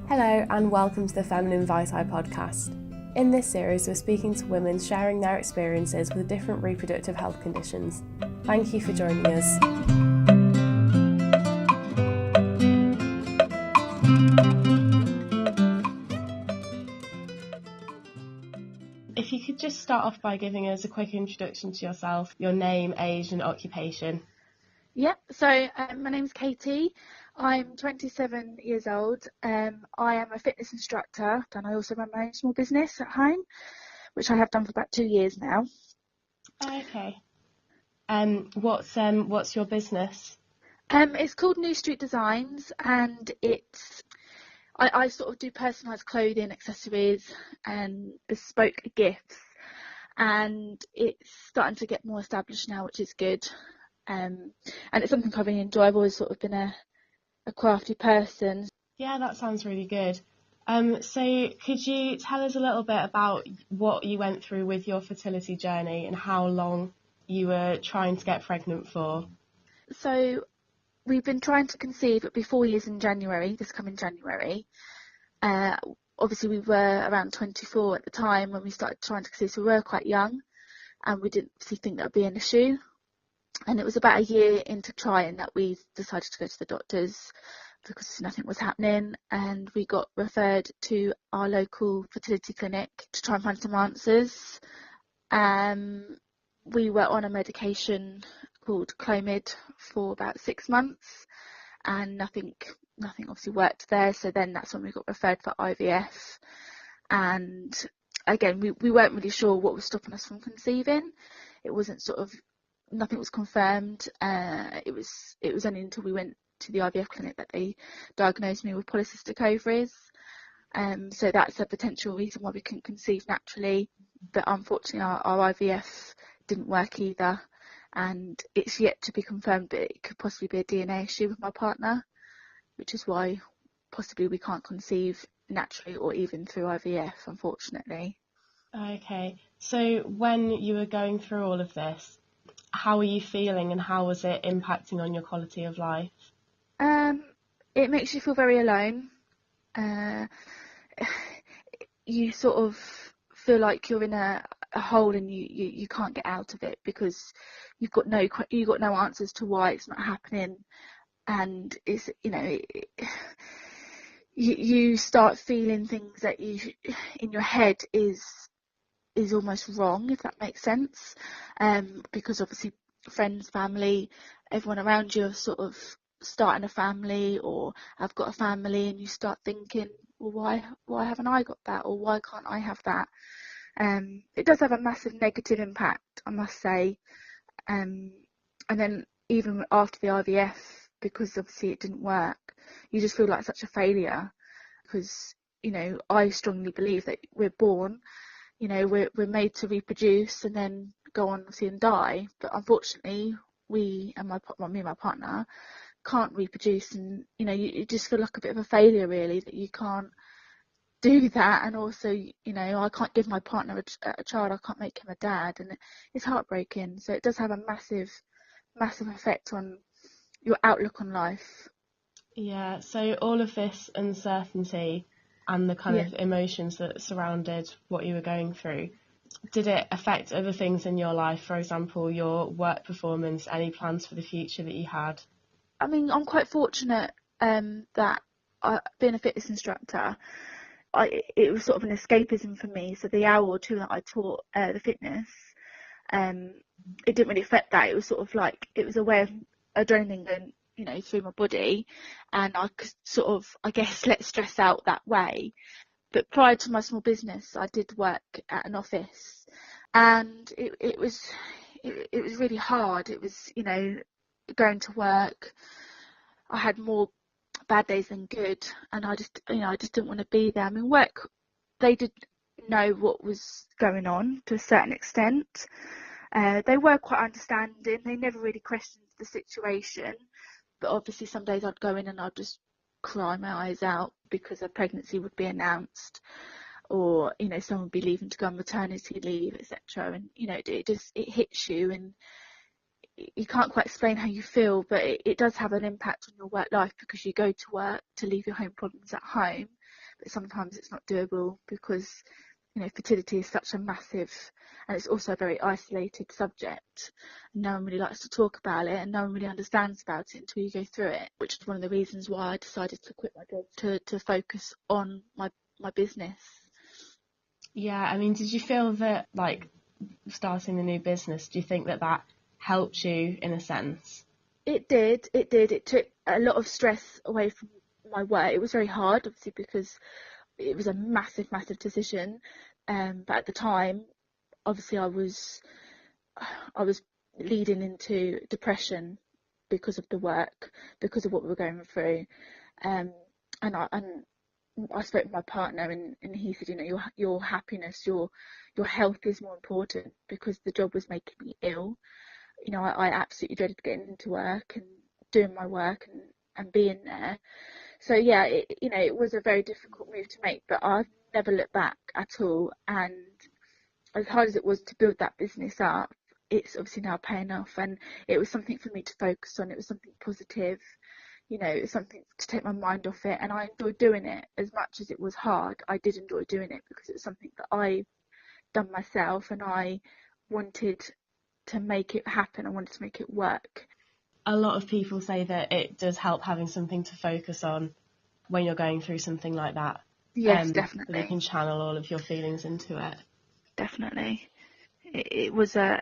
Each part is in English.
Hello and welcome to the Feminine Vitae podcast. In this series, we're speaking to women sharing their experiences with different reproductive health conditions. Thank you for joining us. If you could just start off by giving us a quick introduction to yourself, your name, age and occupation. So my name's Katie. I'm 27 years old. I am a fitness instructor and I also run my own small business at home, which I have done for about 2 years now. Okay. What's your business? It's called New Street Designs, and I sort of do personalised clothing, accessories and bespoke gifts, and it's starting to get more established now, which is good. And it's something I really enjoy. I've always sort of been a crafty person. Yeah, that sounds really good. So could you tell us a little bit about what you went through with your fertility journey and how long you were trying to get pregnant for? So we've been trying to conceive. It'll be 4 years in January, this coming January. Obviously we were around 24 at the time when we started trying to conceive, so we were quite young and we didn't obviously think that would be an issue. And it was about a year into trying that we decided to go to the doctors because nothing was happening, and we got referred to our local fertility clinic to try and find some answers. We were on a medication called Clomid for about 6 months and nothing obviously worked there, so then that's when we got referred for IVF. And again, we weren't really sure what was stopping us from conceiving. It wasn't nothing was confirmed. It was only until we went to the IVF clinic that they diagnosed me with polycystic ovaries. So that's a potential reason why we couldn't conceive naturally. But unfortunately, our IVF didn't work either, and it's yet to be confirmed. But it could possibly be a DNA issue with my partner, which is why possibly we can't conceive naturally or even through IVF, unfortunately. Okay. So when you were going through all of this, how were you feeling and how was it impacting on your quality of life? It makes you feel very alone. You sort of feel like you're in a hole and you can't get out of it because you've got no answers to why it's not happening, and it's you start feeling things that you in your head is almost wrong, if that makes sense, because obviously friends, family, everyone around you are sort of starting a family or have got a family, and you start thinking, well, why haven't I got that, or why can't I have that? It does have a massive negative impact, I must say. And then even after the IVF, because obviously it didn't work, you just feel like such a failure, because I strongly believe that we're born, we're made to reproduce and then go on obviously and die, but unfortunately me and my partner can't reproduce, and you just feel like a bit of a failure really, that you can't do that. And also I can't give my partner a child, I can't make him a dad, and it's heartbreaking. So it does have a massive effect on your outlook on life. Yeah, so all of this uncertainty and the kind of emotions that surrounded what you were going through, did it affect other things in your life? For example, your work performance, any plans for the future that you had? I mean, I'm quite fortunate that being a fitness instructor, it was sort of an escapism for me. So the hour or two that I taught the fitness, it didn't really affect that. It was sort of like, it was a way of adrenaline going through my body, and I could sort of, I guess, let stress out that way. But prior to my small business, I did work at an office, and it was really hard. It was going to work, I had more bad days than good, and I just didn't want to be there. I mean, work, they did know what was going on to a certain extent. They were quite understanding. They never really questioned the situation, but obviously some days I'd go in and I'd just cry my eyes out because a pregnancy would be announced, or someone would be leaving to go on maternity leave, etc. And it hits you, and you can't quite explain how you feel, but it does have an impact on your work life, because you go to work to leave your home problems at home, but sometimes it's not doable because, you know, fertility is such a massive, and it's also a very isolated subject. No one really likes to talk about it, and no one really understands about it until you go through it, which is one of the reasons why I decided to quit my job to focus on my business. Yeah, I mean, did you feel that, like, starting the new business, do you think that that helped you in a sense? It did. It took a lot of stress away from my work. It was very hard, obviously, because it was a massive, massive decision. But at the time, obviously, I was leading into depression because of the work, because of what we were going through. And I spoke with my partner, and he said, you know, your happiness, your health is more important, because the job was making me ill. You know, I absolutely dreaded getting into work and doing my work and being there. So yeah, it was a very difficult move to make, but I've never looked back at all. And as hard as it was to build that business up, it's obviously now paying off, and it was something for me to focus on. It was something positive, you know, it was something to take my mind off it, and I enjoyed doing it. As much as it was hard, I did enjoy doing it because it was something that I done myself, and I wanted to make it happen. I wanted to make it work. A lot of people say that it does help having something to focus on when you're going through something like that. Yes, So you definitely. can channel all of your feelings into it. Definitely. It was a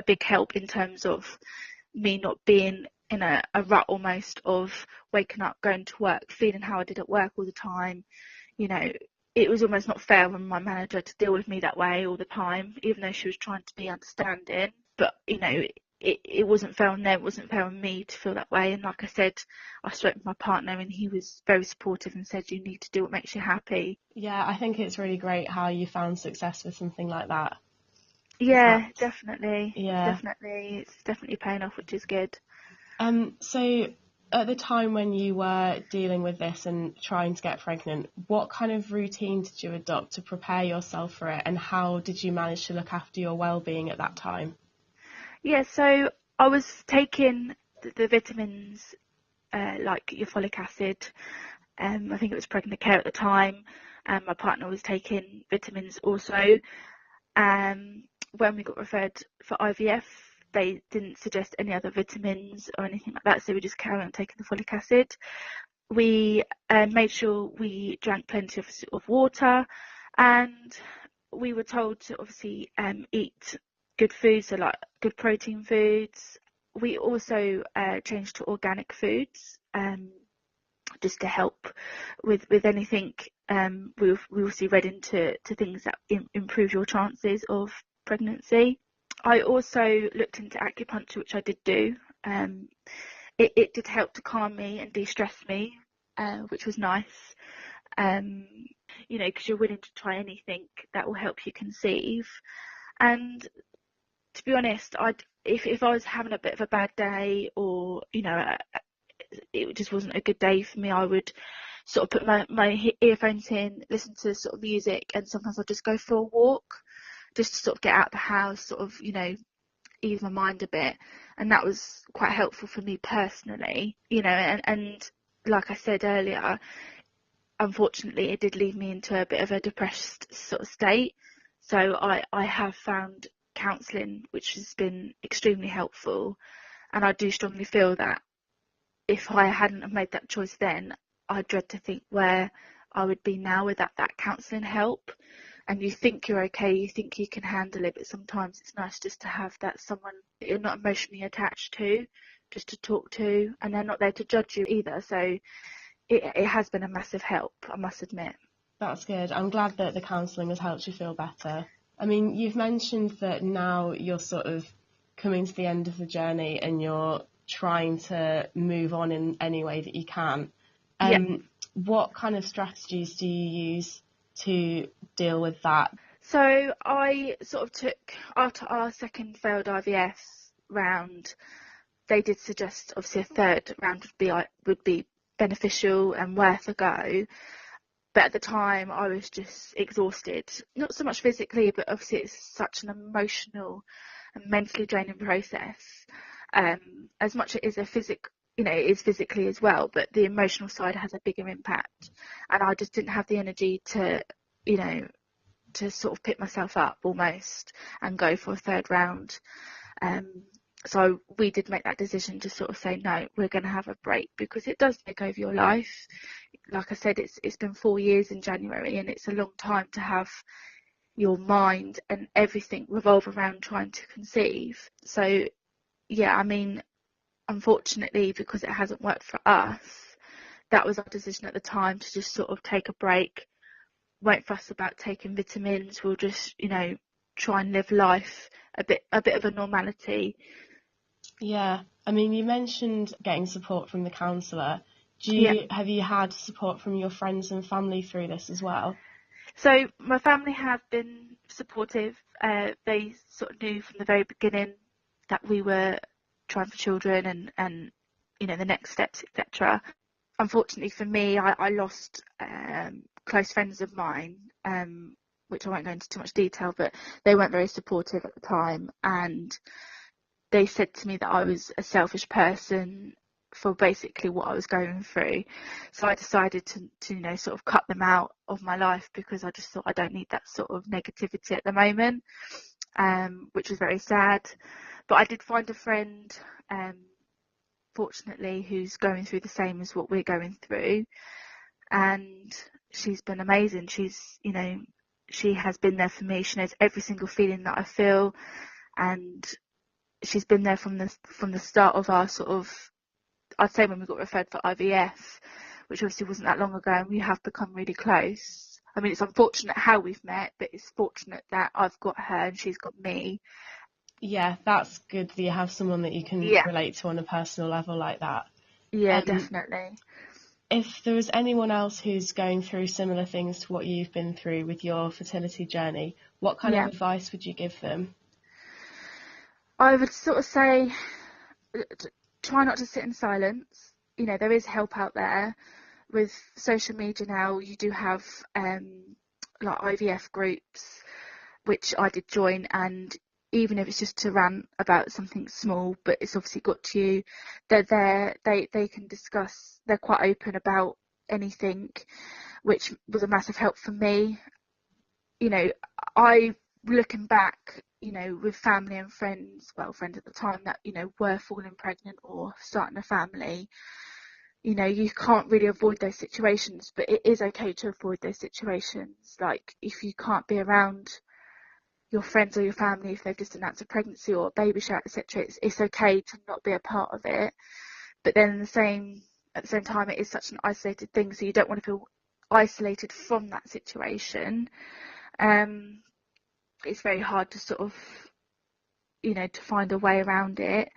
big help in terms of me not being in a rut almost of waking up, going to work, feeling how I did at work all the time. You know, it was almost not fair on my manager to deal with me that way all the time, even though she was trying to be understanding. But, you know, it wasn't fair on them, it wasn't fair on me to feel that way. And like I said, I spoke with my partner, and he was very supportive and said, you need to do what makes you happy. Yeah, I think it's really great how you found success with something like that. Yeah, definitely. Yeah. It's definitely paying off, which is good. So at the time when you were dealing with this and trying to get pregnant, what kind of routine did you adopt to prepare yourself for it, and how did you manage to look after your well-being at that time? Yeah, so I was taking the vitamins, like your folic acid. I think it was pregnant care at the time, and my partner was taking vitamins also. When we got referred for IVF, they didn't suggest any other vitamins or anything like that, so we just carried on taking the folic acid. We made sure we drank plenty of water, and we were told to obviously eat good foods, so like good protein foods. We also changed to organic foods, just to help with anything. We also read into things that improve your chances of pregnancy. I also looked into acupuncture, which I did do. It did help to calm me and de-stress me, which was nice. You know, because you're willing to try anything that will help you conceive. And to be honest, if I was having a bit of a bad day, or you know, it just wasn't a good day for me, I would sort of put my earphones in, listen to sort of music, and sometimes I'd just go for a walk, just to sort of get out of the house, sort of, you know, ease my mind a bit. And that was quite helpful for me personally, you know, and like I said earlier, unfortunately it did lead me into a bit of a depressed sort of state. So I have found counselling, which has been extremely helpful, and I do strongly feel that if I hadn't have made that choice then, I dread to think where I would be now without that counselling help. And you think you're okay, you think you can handle it, but sometimes it's nice just to have that someone that you're not emotionally attached to, just to talk to, and they're not there to judge you either. So it has been a massive help, I must admit. That's good. I'm glad that the counselling has helped you feel better. I mean, you've mentioned that now you're sort of coming to the end of the journey and you're trying to move on in any way that you can. What kind of strategies do you use to deal with that? So I sort of took, after our second failed IVF round, they did suggest obviously a third round would be beneficial and worth a go. But at the time I was just exhausted, not so much physically, but obviously it's such an emotional and mentally draining process. As much as it is a is physically as well, but the emotional side has a bigger impact. And I just didn't have the energy to, to sort of pick myself up almost and go for a third round. So we did make that decision to sort of say, no, we're going to have a break, because it does take over your life. Like I said, it's been 4 years in January, and it's a long time to have your mind and everything revolve around trying to conceive. So yeah, I mean, unfortunately, because it hasn't worked for us, that was our decision at the time, to just sort of take a break, won't fuss about taking vitamins. We'll just, try and live life a bit of a normality. Yeah, I mean, you mentioned getting support from the counsellor. Have you had support from your friends and family through this as well? So my family have been supportive. They sort of knew from the very beginning that we were trying for children and the next steps, etc. Unfortunately for me, I lost close friends of mine, which I won't go into too much detail, but they weren't very supportive at the time, and they said to me that I was a selfish person for basically what I was going through. So I decided to sort of cut them out of my life, because I just thought I don't need that sort of negativity at the moment, which was very sad. But I did find a friend, fortunately, who's going through the same as what we're going through, and she's been amazing. She has been there for me. She knows every single feeling that I feel, and she's been there from the start of our sort of, I'd say, when we got referred for IVF, which obviously wasn't that long ago, and we have become really close. I mean, it's unfortunate how we've met, but it's fortunate that I've got her and she's got me. Yeah, that's good that you have someone that you can relate to on a personal level like that. Yeah, definitely. If there was anyone else who's going through similar things to what you've been through with your fertility journey, what kind of advice would you give them? I would sort of say, try not to sit in silence. There is help out there. With social media now, you do have like IVF groups, which I did join, and even if it's just to rant about something small, but it's obviously got to you, they're there, they can discuss, they're quite open about anything, which was a massive help for me. I, looking back, with family and friends at the time that, were falling pregnant or starting a family, you can't really avoid those situations, but it is okay to avoid those situations. Like, if you can't be around your friends or your family, if they've just announced a pregnancy or a baby shower, etc., it's okay to not be a part of it. But then at the same time, it is such an isolated thing, so you don't want to feel isolated from that situation. It's very hard to sort of, to find a way around it.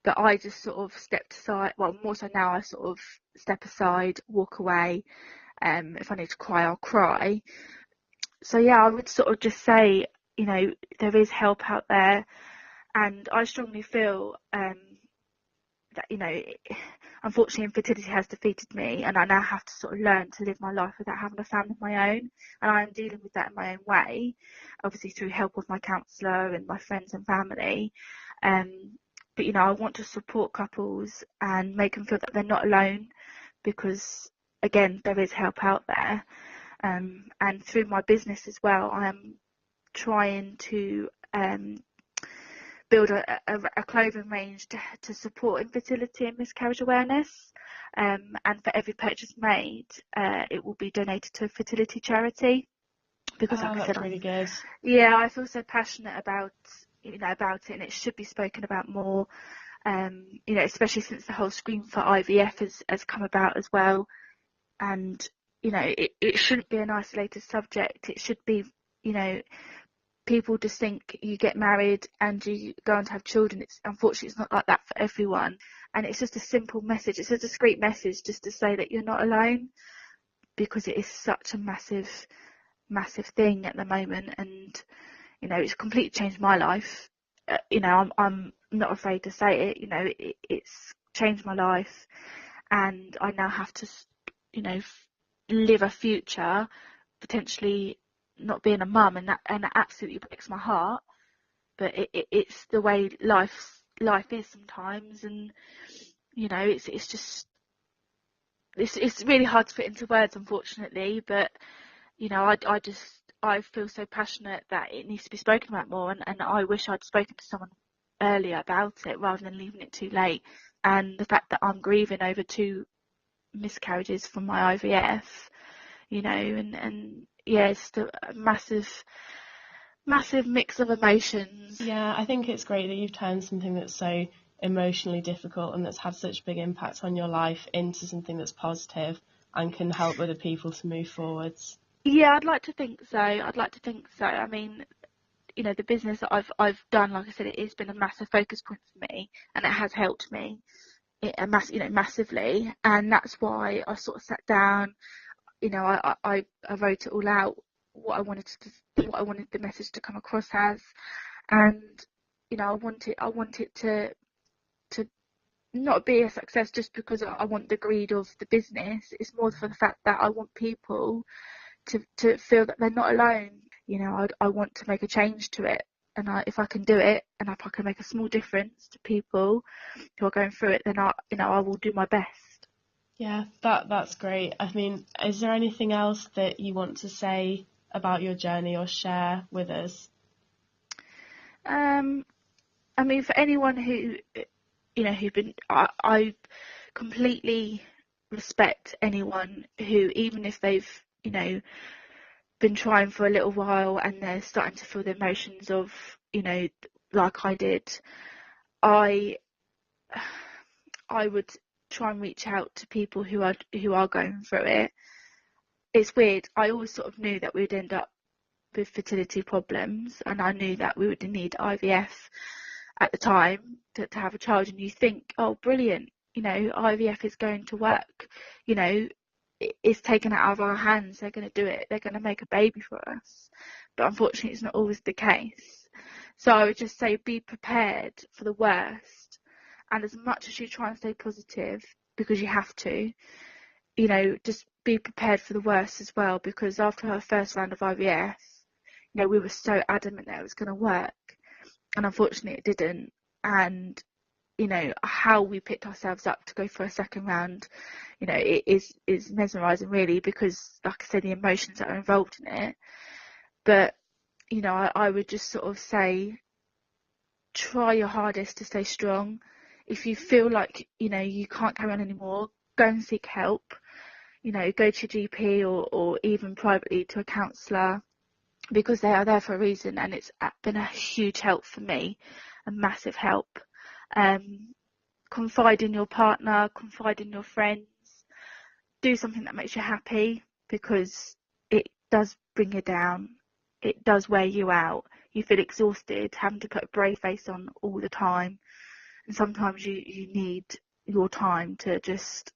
But I just sort of stepped aside. Well, more so now, I sort of step aside, walk away. If I need to cry, I'll cry. So yeah, I would sort of just say, there is help out there, and I strongly feel that, unfortunately, infertility has defeated me, and I now have to sort of learn to live my life without having a family of my own, and I am dealing with that in my own way, obviously through help of my counsellor and my friends and family. But I want to support couples and make them feel that they're not alone, because again, there is help out there. And through my business as well, I am trying to build a clothing range to support infertility and miscarriage awareness. And for every purchase made, it will be donated to a fertility charity. Because like I said, really good. Yeah, I feel so passionate about about it, and it should be spoken about more. Especially since the whole screen for IVF has come about as well. And it shouldn't be an isolated subject. It should be, people just think you get married and you go on to have children. Unfortunately, it's not like that for everyone. And it's just a simple message. It's a discreet message just to say that you're not alone, because it is such a massive, massive thing at the moment. And, it's completely changed my life. I'm not afraid to say it. It's changed my life, and I now have to, live a future potentially not being a mum, and that absolutely breaks my heart. But it's the way life is sometimes, and It's just it's really hard to put into words, unfortunately. But I feel so passionate that it needs to be spoken about more, and I wish I'd spoken to someone earlier about it rather than leaving it too late. And the fact that I'm grieving over 2 miscarriages from my IVF, and yeah, it's a massive mix of emotions. Yeah, I think it's great that you've turned something that's so emotionally difficult and that's had such a big impact on your life into something that's positive and can help other people to move forwards. Yeah, I'd like to think so. I mean, the business that I've done, like I said, it's been a massive focus point for me, and it has helped me massively. And that's why I sort of sat down. I wrote it all out, what I wanted the message to come across as, and I want it to not be a success just because I want the greed of the business. It's more for the fact that I want people to feel that they're not alone. I want to make a change to it, and if I can do it, and if I can make a small difference to people who are going through it, then I will do my best. Yeah, that's great. I mean, is there anything else that you want to say about your journey or share with us? I mean, for anyone who I completely respect anyone who, even if they've been trying for a little while and they're starting to feel the emotions of like I did, I would try and reach out to people who are going through it. It's weird, I always sort of knew that we'd end up with fertility problems, and I knew that we would need IVF at the time to have a child, and you think, oh brilliant, IVF is going to work, it's taken out of our hands, they're going to do it, they're going to make a baby for us. But unfortunately it's not always the case. So I would just say, be prepared for the worst, and as much as you try and stay positive, because you have to, just be prepared for the worst as well, because after her first round of IVF, we were so adamant that it was going to work, and unfortunately it didn't. And how we picked ourselves up to go for a second round, it is mesmerizing, really, because like I said, the emotions that are involved in it. But I would just sort of say, try your hardest to stay strong. If you feel like you can't carry on anymore, go and seek help. Go to your GP or even privately to a counsellor, because they are there for a reason, and it's been a huge help for me, a massive help. Confide in your partner, confide in your friends, do something that makes you happy, because it does bring you down, it does wear you out, you feel exhausted having to put a brave face on all the time, and sometimes you need your time to just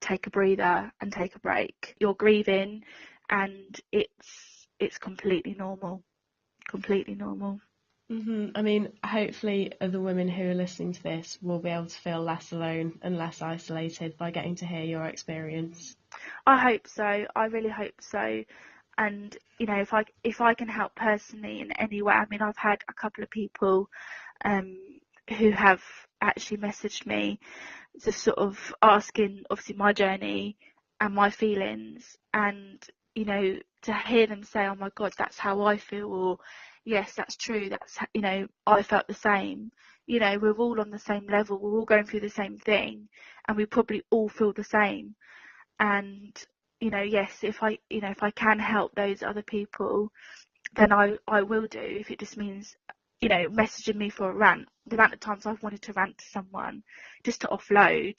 take a breather and take a break. You're grieving, and it's completely normal. I mean, hopefully other women who are listening to this will be able to feel less alone and less isolated by getting to hear your experience. I hope so. I really hope so. And if I can help personally in any way, I mean, I've had a couple of people who have actually messaged me, just sort of asking, obviously, my journey and my feelings, and to hear them say, oh my God, that's how I feel, or yes, that's true, that's I felt the same. We're all on the same level, we're all going through the same thing, and we probably all feel the same. And yes, if I can help those other people, then I will do. If it just means messaging me for a rant, the amount of times I've wanted to rant to someone just to offload,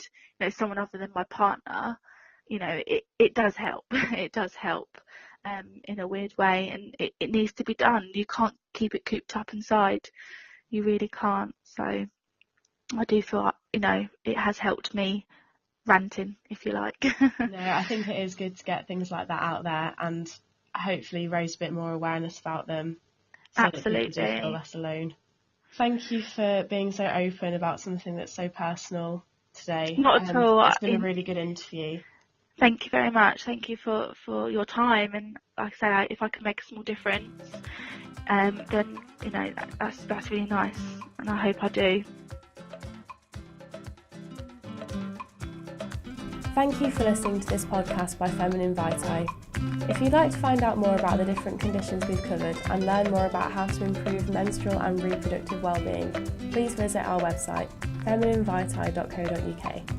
someone other than my partner, it does help. It does help in a weird way, and it needs to be done. You can't keep it cooped up inside. You really can't. So I do feel it has helped me ranting, if you like. No, I think it is good to get things like that out there and hopefully raise a bit more awareness about them, so Absolutely. that people do feel less alone. Thank you for being so open about something that's so personal today. Not at all. It's been a really good interview. Thank you very much. Thank you for your time, and like I say, if I can make a small difference, then that's really nice, and I hope I do. Thank you for listening to this podcast by Feminine Vitae. If you'd like to find out more about the different conditions we've covered and learn more about how to improve menstrual and reproductive wellbeing, please visit our website, femininevitae.co.uk.